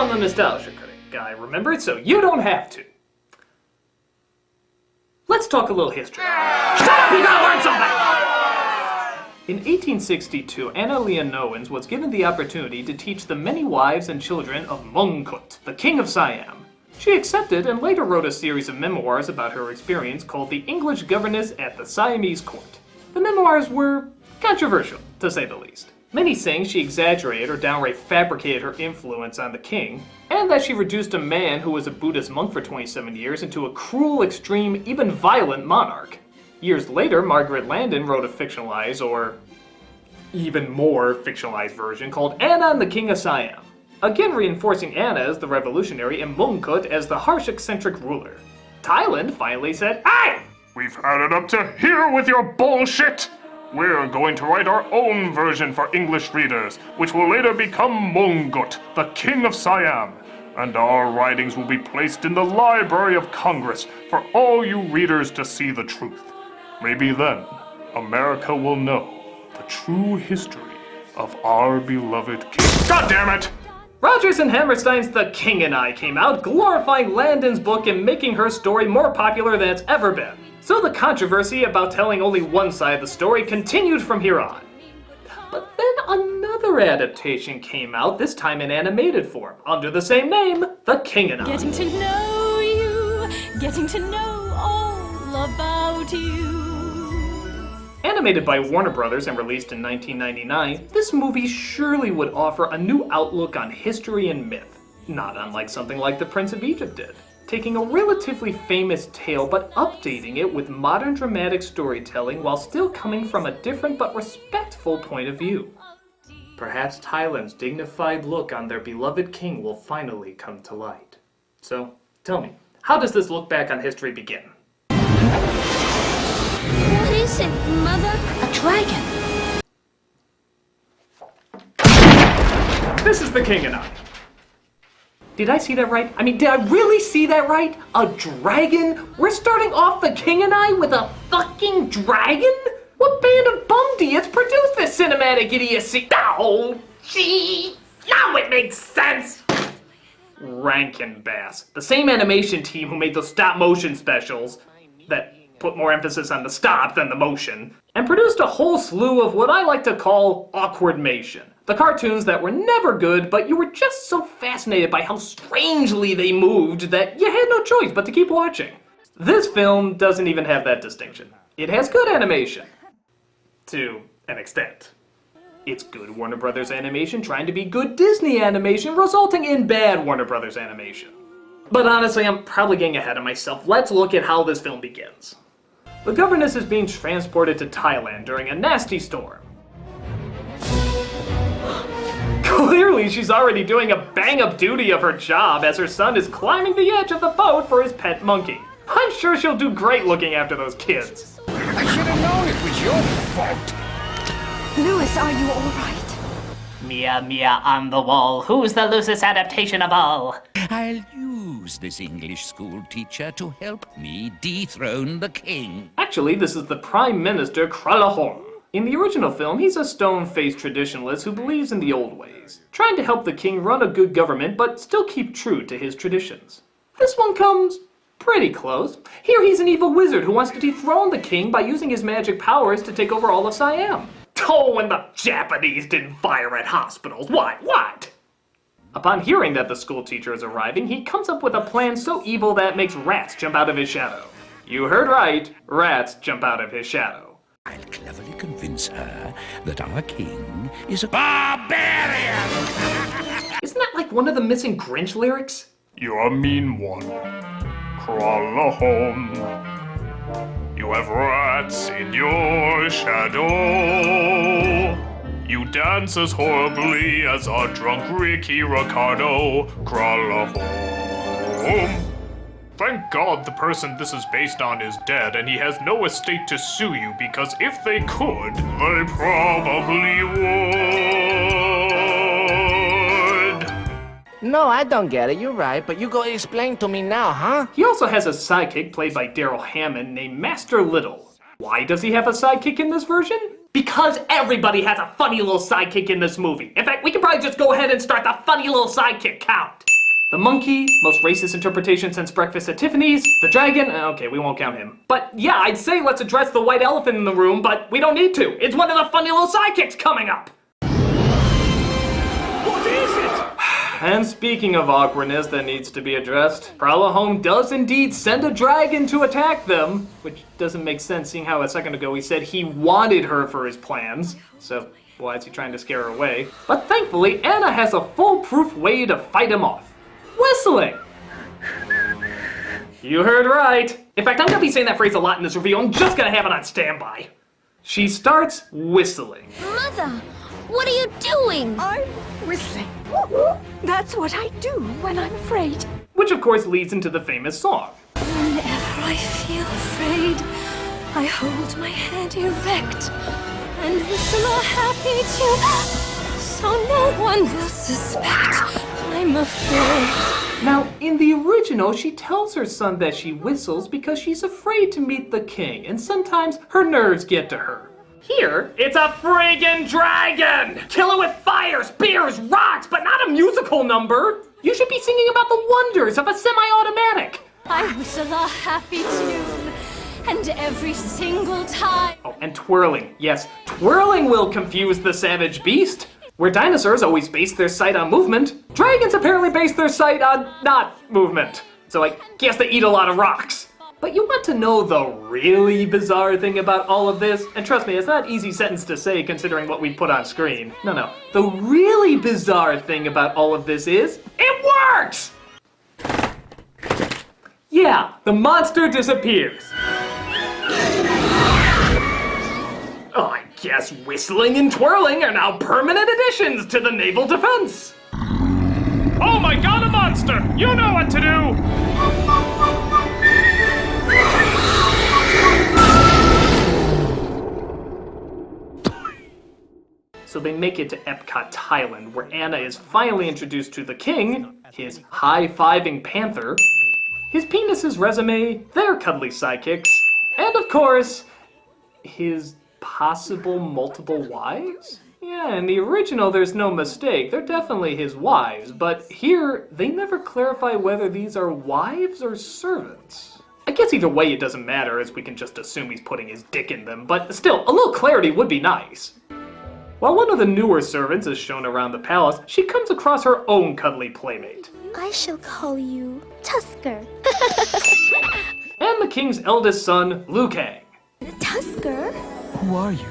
I'm the nostalgia critic guy, remember? So you don't have to. Let's talk a little history. Shut up, you gotta learn something! In 1862, Anna Leonowens was given the opportunity to teach the many wives and children of Mongkut, the king of Siam. She accepted and later wrote a series of memoirs about her experience called The English Governess at the Siamese Court. The memoirs were controversial, to say the least. Many saying she exaggerated or downright fabricated her influence on the king, and that she reduced a man who was a Buddhist monk for 27 years into a cruel, extreme, even violent monarch. Years later, Margaret Landon wrote a fictionalized, or even more fictionalized version called Anna and the King of Siam, again reinforcing Anna as the revolutionary and Mongkut as the harsh, eccentric ruler. Thailand finally said, "Hey! We've had it up to here with your bullshit! We're going to write our own version for English readers, which will later become Mongkut, the King of Siam. And our writings will be placed in the Library of Congress for all you readers to see the truth. Maybe then, America will know the true history of our beloved king." God damn it! Rodgers and Hammerstein's The King and I came out, glorifying Landon's book and making her story more popular than it's ever been. So the controversy about telling only one side of the story continued from here on. But then another adaptation came out, this time in animated form, under the same name, The King and I. Getting to know you, getting to know all about you. Animated by Warner Brothers and released in 1999, this movie surely would offer a new outlook on history and myth, not unlike something like The Prince of Egypt did. Taking a relatively famous tale but updating it with modern dramatic storytelling while still coming from a different but respectful point of view. Perhaps Thailand's dignified look on their beloved king will finally come to light. So, tell me, how does this look back on history begin? What is it, Mother? A dragon. This is The King and I. Did I see that right? I mean, did I really see that right? A dragon? We're starting off The King and I with a fucking dragon? What band of bum idiots produced this cinematic idiocy? Oh, gee, now it makes sense! Rankin Bass, the same animation team who made those stop-motion specials that put more emphasis on the stop than the motion, and produced a whole slew of what I like to call awkwardmation. The cartoons that were never good, but you were just so fascinated by how strangely they moved that you had no choice but to keep watching. This film doesn't even have that distinction. It has good animation. To an extent. It's good Warner Brothers animation trying to be good Disney animation, resulting in bad Warner Brothers animation. But honestly, I'm probably getting ahead of myself. Let's look at how this film begins. The governess is being transported to Thailand during a nasty storm. Clearly, she's already doing a bang-up duty of her job as her son is climbing the edge of the boat for his pet monkey. I'm sure she'll do great looking after those kids. I should have known it was your fault. Louis, are you all right? Mia, Mia on the wall. Who's the loosest adaptation of all? I'll use this English school teacher to help me dethrone the king. Actually, this is the Prime Minister Król. In the original film, he's a stone-faced traditionalist who believes in the old ways, trying to help the king run a good government but still keep true to his traditions. This one comes pretty close. Here he's an evil wizard who wants to dethrone the king by using his magic powers to take over all of Siam. Oh, and the Japanese didn't fire at hospitals. What? Upon hearing that the school teacher is arriving, he comes up with a plan so evil that it makes rats jump out of his shadow. You heard right, rats jump out of his shadow. I'll cleverly convince her that our king is a barbarian! Isn't that like one of the missing Grinch lyrics? You're a mean one. Crawl home. You have rats in your shadow. You dance as horribly as our drunk Ricky Ricardo. Crawl home. Thank God the person this is based on is dead and he has no estate to sue you, because if they could, they probably would. No, I don't get it. You're right, but you go explain to me now, huh? He also has a sidekick played by Daryl Hammond named Master Little. Why does he have a sidekick in this version? Because everybody has a funny little sidekick in this movie. In fact, we can probably just go ahead and start the funny little sidekick count. The monkey, most racist interpretation since Breakfast at Tiffany's. The dragon, okay, we won't count him. But yeah, I'd say let's address the white elephant in the room, but we don't need to. It's one of the funny little sidekicks coming up. What is it? And speaking of awkwardness that needs to be addressed, Kralahome does indeed send a dragon to attack them, which doesn't make sense seeing how a second ago he said he wanted her for his plans. So why is he trying to scare her away? But thankfully, Anna has a foolproof way to fight him off. Whistling! You heard right. In fact, I'm gonna be saying that phrase a lot in this review. I'm just gonna have it on standby. She starts whistling. Mother, what are you doing? I'm whistling. That's what I do when I'm afraid. Which of course leads into the famous song. Whenever I feel afraid, I hold my head erect and whistle a happy tune, so no one will suspect I'm afraid. Now, in the original, she tells her son that she whistles because she's afraid to meet the king, and sometimes her nerves get to her. Here, it's a friggin' dragon! Kill it with fire, spears, rocks, but not a musical number! You should be singing about the wonders of a semi-automatic! I whistle a happy tune, and every single time... Oh, and twirling. Yes, twirling will confuse the savage beast. Where dinosaurs always base their sight on movement, dragons apparently base their sight on not movement. So I guess they eat a lot of rocks. But you want to know the really bizarre thing about all of this? And trust me, it's not an easy sentence to say considering what we put on screen. No. The really bizarre thing about all of this is, it works! Yeah, the monster disappears. Oh, I guess whistling and twirling are now permanent additions to the naval defense. Oh my god, a monster! You know what to do! So they make it to Epcot, Thailand, where Anna is finally introduced to the king, his high-fiving panther, his penis's resume, their cuddly sidekicks, and of course, his possible multiple wives? Yeah, in the original there's no mistake, they're definitely his wives, but here they never clarify whether these are wives or servants. I guess either way it doesn't matter, as we can just assume he's putting his dick in them, but still, a little clarity would be nice. While one of the newer servants is shown around the palace, she comes across her own cuddly playmate. I shall call you Tusker. And the king's eldest son, Liu Kang. Tusker? Who are you?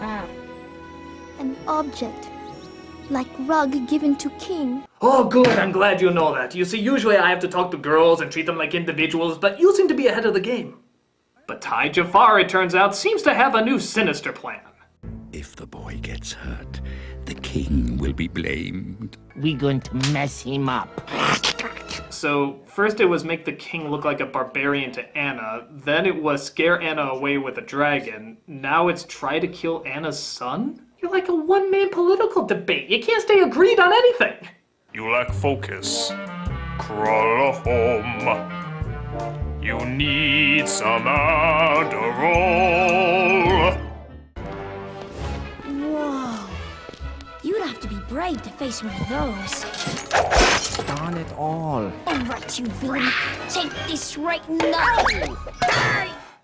An object. Like rug given to king. Oh good, I'm glad you know that. You see, usually I have to talk to girls and treat them like individuals, but you seem to be ahead of the game. But Ty Jafar, it turns out, seems to have a new sinister plan. If the boy gets hurt, the king will be blamed. We going to mess him up. So, first it was make the king look like a barbarian to Anna, then it was scare Anna away with a dragon, now it's try to kill Anna's son? You're like a one-man political debate. You can't stay agreed on anything. You lack focus. Kralahome. You need some Adderall. Whoa. You'd have to be brave to face one of those. Darn it all. All right, you villain. Take this right now.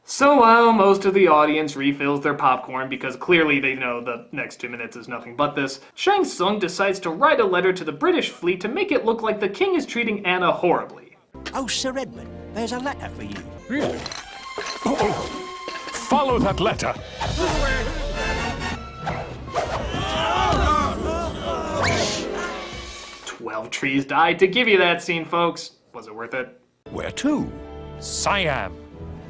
So while most of the audience refills their popcorn because clearly they know the next 2 minutes is nothing but this, Shang Tsung decides to write a letter to the British fleet to make it look like the king is treating Anna horribly. Oh, Sir Edward, there's a letter for you. Really? Follow that letter. 12 trees died to give you that scene, folks. Was it worth it? Where to? Siam.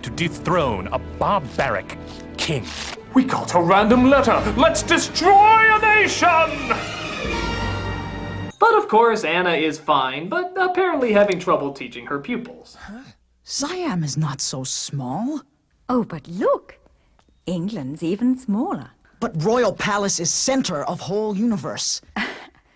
To dethrone a barbaric king. We got a random letter. Let's destroy a nation! But of course, Anna is fine, but apparently having trouble teaching her pupils. Siam is not so small. Oh, but look. England's even smaller. But Royal Palace is center of whole universe.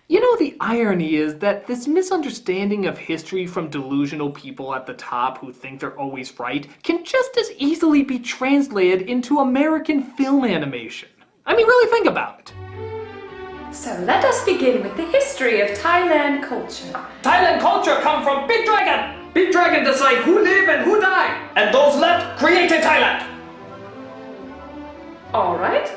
You know, the irony is that this misunderstanding of history from delusional people at the top who think they're always right can just as easily be translated into American film animation. I mean, really think about it. So let us begin with the history of Thailand culture. Thailand culture come from Big Dragon. Big Dragon decide who live and who die. And those left created Thailand. Alright,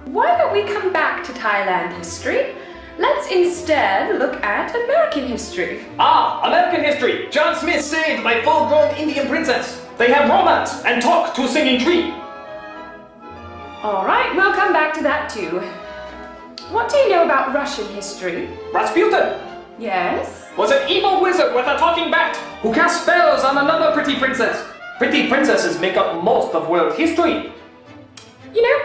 why don't we come back to Thailand history? Let's instead look at American history. Ah, American history. John Smith saved my full-grown Indian princess. They have romance and talk to a singing tree. Alright, we'll come back to that too. What do you know about Russian history? Rasputin Yes? was an evil wizard with a talking bat who cast spells on another pretty princess. Pretty princesses make up most of world history. You know,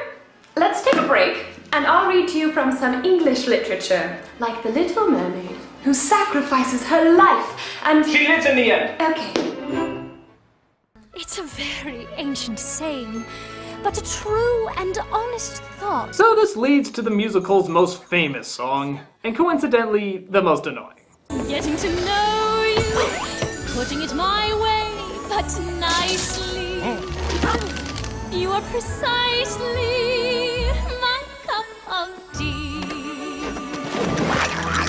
let's take a break and I'll read to you from some English literature, like The Little Mermaid, who sacrifices her life and... She lives in the end. Okay. It's a very ancient saying, but a true and honest thought. So this leads to the musical's most famous song, and coincidentally, the most annoying. Getting to know you, putting it my way, but nicely. You are precisely my cup of tea.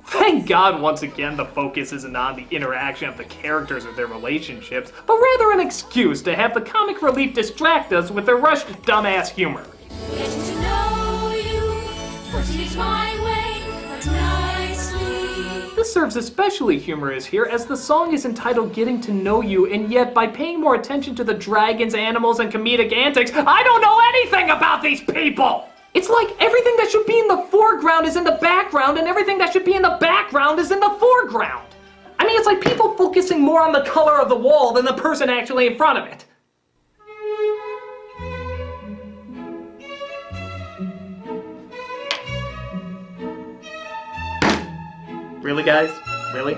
Thank God once again the focus isn't on the interaction of the characters or their relationships, but rather an excuse to have the comic relief distract us with their rushed dumbass humor. Getting to know you, putting it my way, but nicely. This serves especially humorous here as the song is entitled Getting to Know You, and yet by paying more attention to the dragons, animals, and comedic antics, I don't know anything about these people! It's like everything that should be in the foreground is in the background, and everything that should be in the background is in the foreground. I mean, it's like people focusing more on the color of the wall than the person actually in front of it. Really, guys? Really?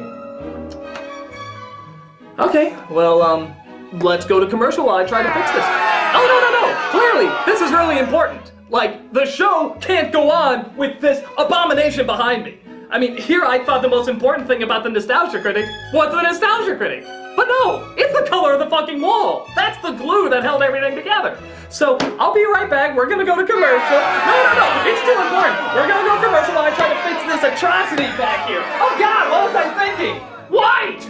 Okay, well, let's go to commercial while I try to fix this. Oh, no! Clearly, this is really important. Like, the show can't go on with this abomination behind me. I mean, here I thought the most important thing about the Nostalgia Critic was the Nostalgia Critic. But no, it's the color of the fucking wall. That's the glue that held everything together. So, I'll be right back. We're gonna go to commercial. No, it's too important. We're gonna go commercial while I try to fix this atrocity back here. Oh God, what was I thinking? White!